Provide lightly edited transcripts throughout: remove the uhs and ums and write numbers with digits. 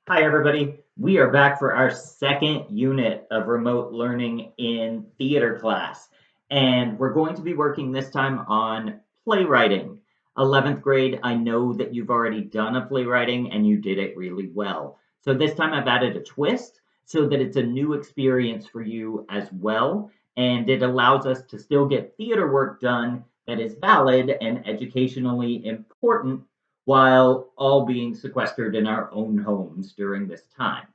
Hi, everybody. We are back for our second unit of remote learning in theater class. And we're going to be working this time on playwriting. 11th grade, I know that you've already done a playwriting and you did it really well. So this time I've added a twist so that it's a new experience for you as well. And it allows us to still get theater work done that is valid and educationally important while all being sequestered in our own homes during this time.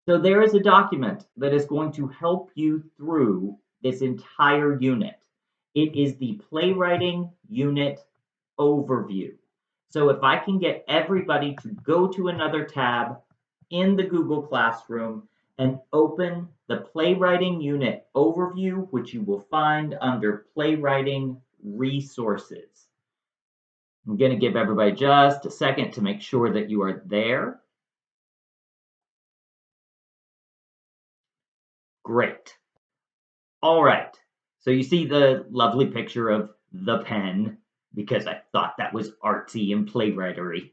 So there is a document that is going to help you through this entire unit. It is the playwriting unit overview. So if I can get everybody to go to another tab in the Google Classroom and open the playwriting unit overview, which you will find under playwriting resources. I'm going to give everybody just a second to make sure that you are there. Great. All right. So you see the lovely picture of the pen because I thought that was artsy and playwritery.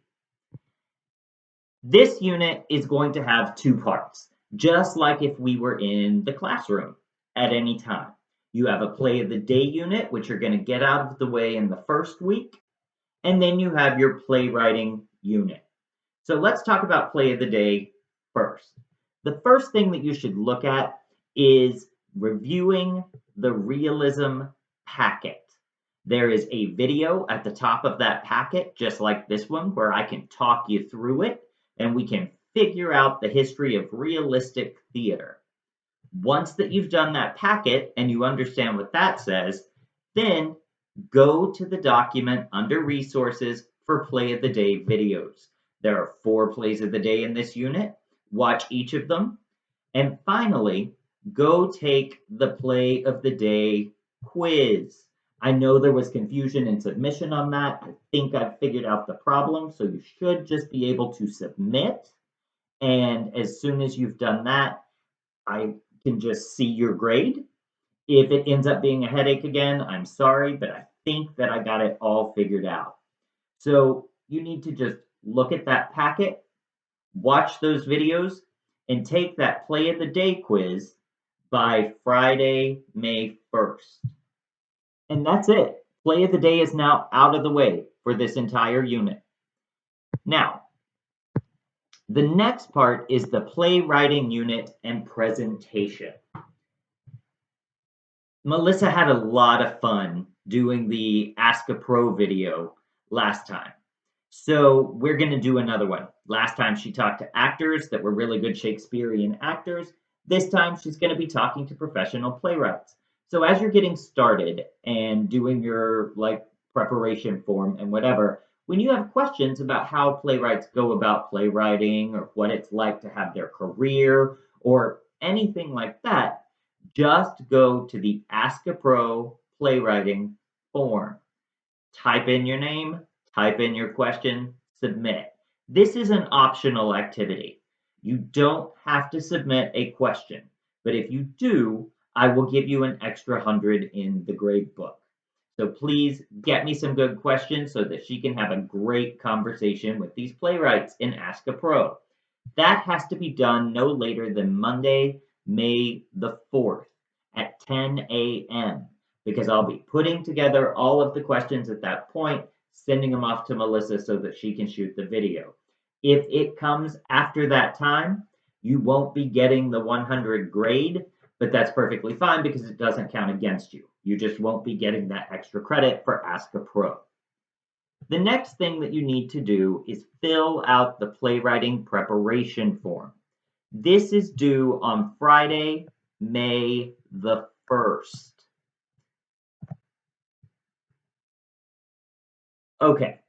This unit is going to have two parts, just like if we were in the classroom at any time. You have a play of the day unit, which you're going to get out of the way in the first week, and then you have your playwriting unit. So let's talk about play of the day first. The first thing that you should look at is reviewing the realism packet. There is a video at the top of that packet, just like this one, where I can talk you through it and we can figure out the history of realistic theater. Once that you've done that packet and you understand what that says, then go to the document under resources for play of the day videos. There are 4 plays of the day in this unit. Watch each of them. And finally, go take the play of the day quiz. I know there was confusion in submission on that. I think I've figured out the problem. So you should just be able to submit. And as soon as you've done that, I can just see your grade. If it ends up being a headache again, I'm sorry, but I think that I got it all figured out. So you need to just look at that packet, watch those videos, and take that play of the day quiz by Friday, May 1st. And that's it. Play of the day is now out of the way for this entire unit. Now, the next part is the playwriting unit and presentation. Melissa had a lot of fun doing the Ask a Pro video last time. So we're going to do another one. Last time she talked to actors that were really good Shakespearean actors. This time she's going to be talking to professional playwrights. So as you're getting started and doing your preparation form and whatever, when you have questions about how playwrights go about playwriting or what it's like to have their career or anything like that, just go to the Ask a Pro playwriting form. Type in your name, type in your question, submit. This is an optional activity. You don't have to submit a question, but if you do, I will give you an extra 100 in the grade book. So please get me some good questions so that she can have a great conversation with these playwrights in Ask a Pro. That has to be done no later than Monday, May the 4th at 10 a.m. because I'll be putting together all of the questions at that point, sending them off to Melissa so that she can shoot the video. If it comes after that time, you won't be getting the 100 grade, but that's perfectly fine because it doesn't count against you. You just won't be getting that extra credit for Ask a Pro. The next thing that you need to do is fill out the playwriting preparation form. This is due on Friday, May the 1st. Okay.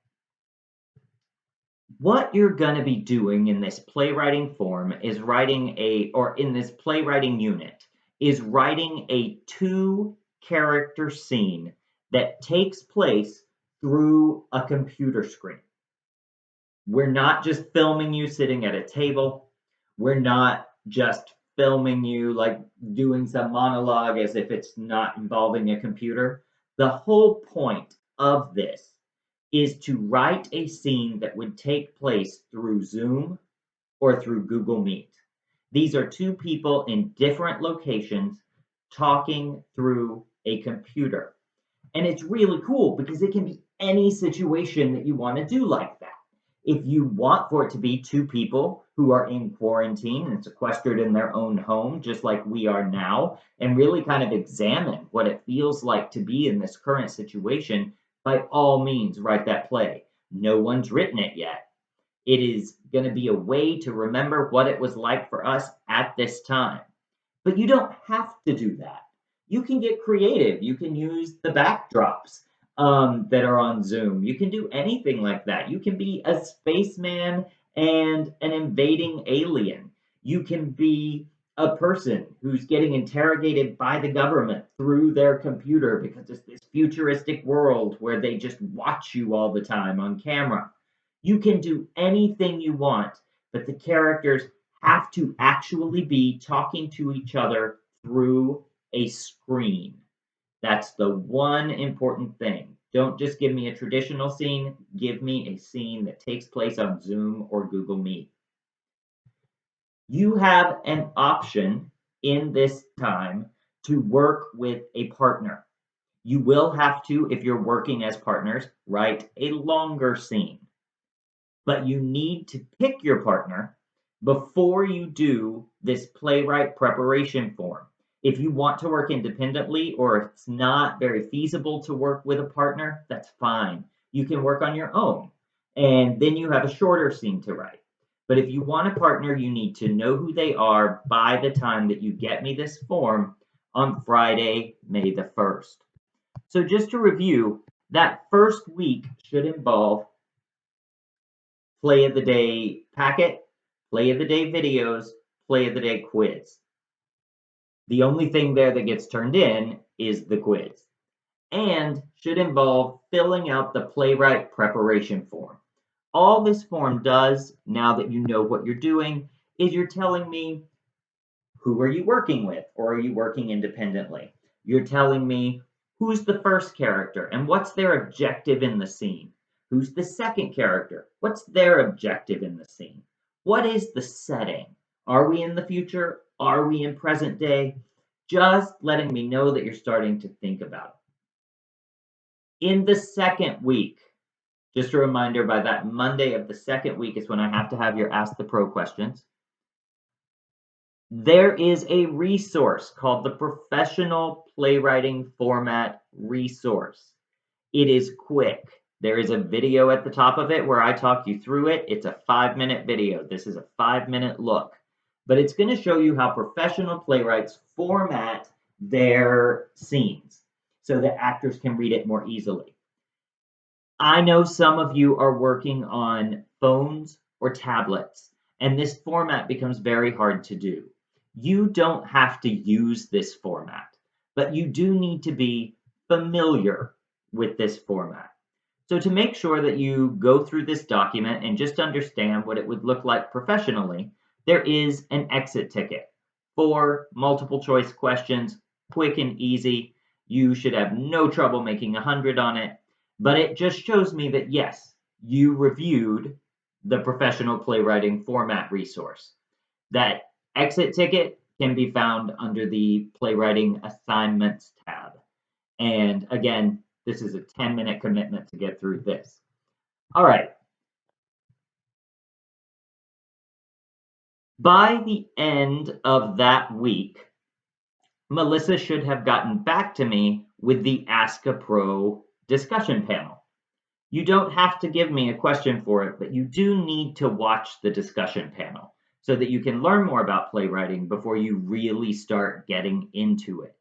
What you're going to be doing in this playwriting form is in this playwriting unit, is writing a 2-character scene that takes place through a computer screen. We're not just filming you sitting at a table. We're not just filming you doing some monologue as if it's not involving a computer. The whole point of this is to write a scene that would take place through Zoom or through Google Meet. These are two people in different locations talking through a computer. And it's really cool because it can be any situation that you want to do like that. If you want for it to be two people who are in quarantine and sequestered in their own home, just like we are now, and really kind of examine what it feels like to be in this current situation, by all means, write that play. No one's written it yet. It is going to be a way to remember what it was like for us at this time. But you don't have to do that. You can get creative. You can use the backdrops that are on Zoom. You can do anything like that. You can be a spaceman and an invading alien. You can be a person who's getting interrogated by the government through their computer because it's this futuristic world where they just watch you all the time on camera. You can do anything you want, but the characters have to actually be talking to each other through a screen. That's the one important thing. Don't just give me a traditional scene, give me a scene that takes place on Zoom or Google Meet. You have an option in this time to work with a partner. You will have to, if you're working as partners, write a longer scene. But you need to pick your partner before you do this playwright preparation form. If you want to work independently or if it's not very feasible to work with a partner, that's fine. You can work on your own and then you have a shorter scene to write. But if you want a partner, you need to know who they are by the time that you get me this form on Friday, May the 1st. So just to review, that first week should involve play of the day packet, play of the day videos, play of the day quiz. The only thing there that gets turned in is the quiz and should involve filling out the playwright preparation form. All this form does, now that you know what you're doing, is you're telling me who are you working with or are you working independently? You're telling me who's the first character and what's their objective in the scene. Who's the second character? What's their objective in the scene? What is the setting? Are we in the future? Are we in present day? Just letting me know that you're starting to think about it. In the second week, just a reminder, by that Monday of the second week is when I have to have your Ask the Pro questions. There is a resource called the Professional Playwriting Format Resource. It is quick. There is a video at the top of it where I talk you through it. It's a 5-minute video. This is a 5-minute look, but it's going to show you how professional playwrights format their scenes so that actors can read it more easily. I know some of you are working on phones or tablets, and this format becomes very hard to do. You don't have to use this format, but you do need to be familiar with this format. So to make sure that you go through this document and just understand what it would look like professionally, there is an exit ticket for multiple choice questions, quick and easy. You should have no trouble making 100 on it, but it just shows me that yes, you reviewed the professional playwriting format resource. That exit ticket can be found under the playwriting assignments tab. And again, this is a 10-minute commitment to get through this. All right. By the end of that week, Melissa should have gotten back to me with the Ask a Pro discussion panel. You don't have to give me a question for it, but you do need to watch the discussion panel so that you can learn more about playwriting before you really start getting into it.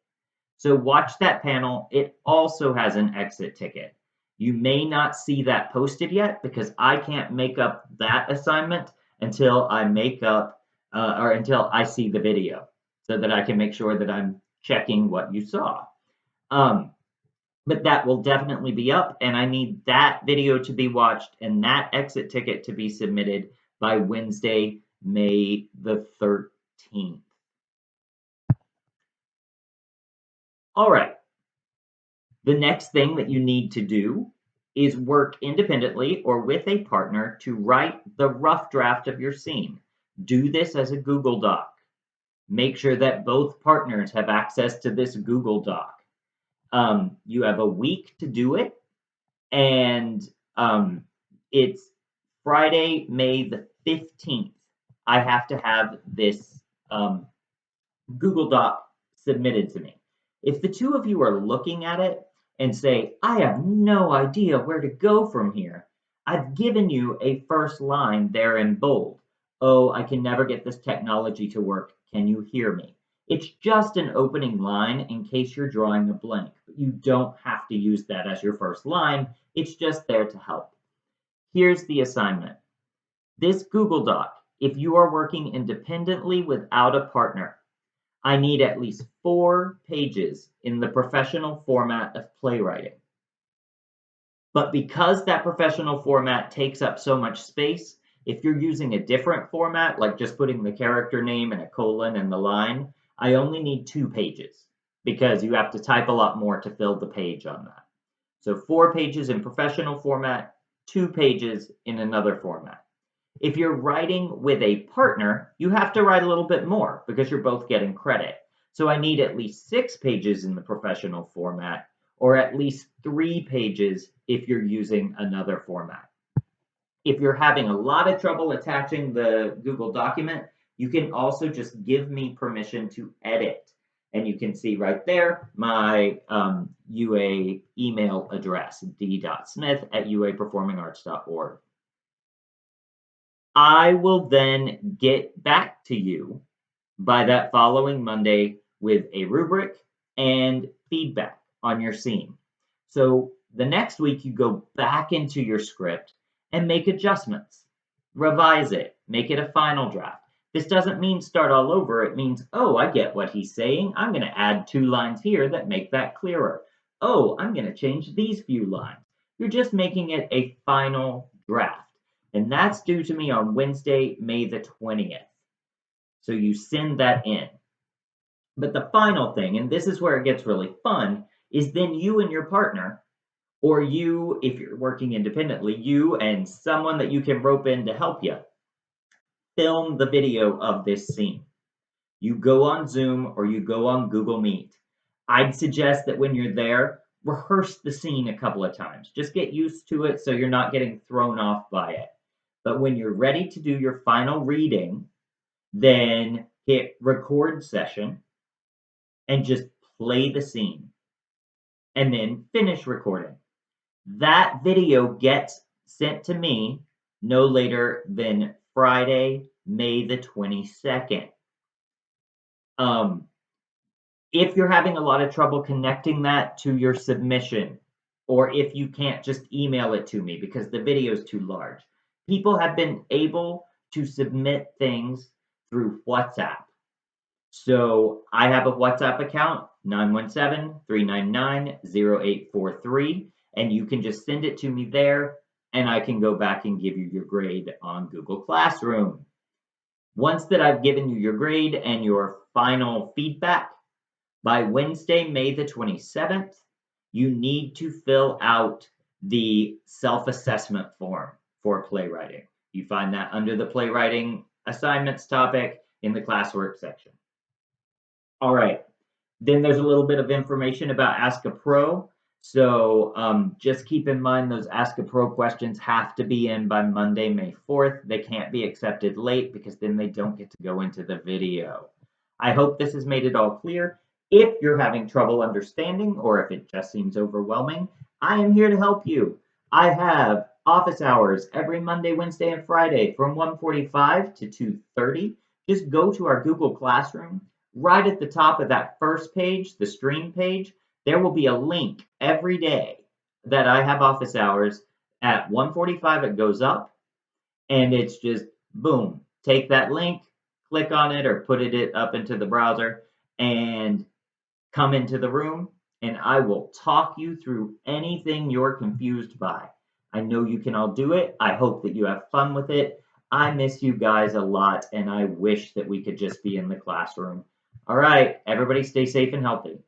So watch that panel. It also has an exit ticket. You may not see that posted yet because I can't make up that assignment until I make up or until I see the video so that I can make sure that I'm checking what you saw. But that will definitely be up, and I need that video to be watched and that exit ticket to be submitted by Wednesday, May the 13th. All right. The next thing that you need to do is work independently or with a partner to write the rough draft of your scene. Do this as a Google Doc. Make sure that both partners have access to this Google Doc. You have a week to do it, and it's Friday, May the 15th. I have to have this Google Doc submitted to me. If the two of you are looking at it and say, I have no idea where to go from here, I've given you a first line there in bold. Oh, I can never get this technology to work. Can you hear me? It's just an opening line in case you're drawing a blank. But you don't have to use that as your first line. It's just there to help. Here's the assignment. This Google Doc, if you are working independently without a partner, I need at least 4 pages in the professional format of playwriting. But because that professional format takes up so much space, if you're using a different format, like just putting the character name and a colon in the line, I only need 2 pages because you have to type a lot more to fill the page on that. So 4 pages in professional format, 2 pages in another format. If you're writing with a partner, you have to write a little bit more because you're both getting credit. So I need at least 6 pages in the professional format, or at least 3 pages if you're using another format. If you're having a lot of trouble attaching the Google document, you can also just give me permission to edit. And you can see right there my UA email address, d.smith@uaperformingarts.org. I will then get back to you by that following Monday with a rubric and feedback on your scene. So the next week, you go back into your script and make adjustments, revise it, make it a final draft. This doesn't mean start all over. It means, oh, I get what he's saying. I'm going to add 2 lines here that make that clearer. Oh, I'm going to change these few lines. You're just making it a final draft. And that's due to me on Wednesday, May the 20th. So you send that in. But the final thing, and this is where it gets really fun, is then you and your partner, or you, if you're working independently, you and someone that you can rope in to help you, film the video of this scene. You go on Zoom or you go on Google Meet. I'd suggest that when you're there, rehearse the scene a couple of times. Just get used to it so you're not getting thrown off by it. But when you're ready to do your final reading, then hit record session and just play the scene and then finish recording. That video gets sent to me no later than Friday, May the 22nd. If you're having a lot of trouble connecting that to your submission, or if you can't just email it to me because the video is too large, people have been able to submit things through WhatsApp. So I have a WhatsApp account, 917-399-0843, and you can just send it to me there, and I can go back and give you your grade on Google Classroom. Once that I've given you your grade and your final feedback, by Wednesday, May the 27th, you need to fill out the self-assessment form for playwriting. You find that under the playwriting assignments topic in the classwork section. All right, then there's a little bit of information about Ask a Pro. So just keep in mind those Ask a Pro questions have to be in by Monday, May 4th. They can't be accepted late because then they don't get to go into the video. I hope this has made it all clear. If you're having trouble understanding or if it just seems overwhelming, I am here to help you. I have office hours every Monday, Wednesday, and Friday from 1:45 to 2:30. Just go to our Google Classroom. Right at the top of that first page, the stream page, there will be a link every day that I have office hours. At 1:45, it goes up, and it's just boom, take that link, click on it, or put it up into the browser, and come into the room, and I will talk you through anything you're confused by. I know you can all do it. I hope that you have fun with it. I miss you guys a lot, and I wish that we could just be in the classroom. All right, everybody stay safe and healthy.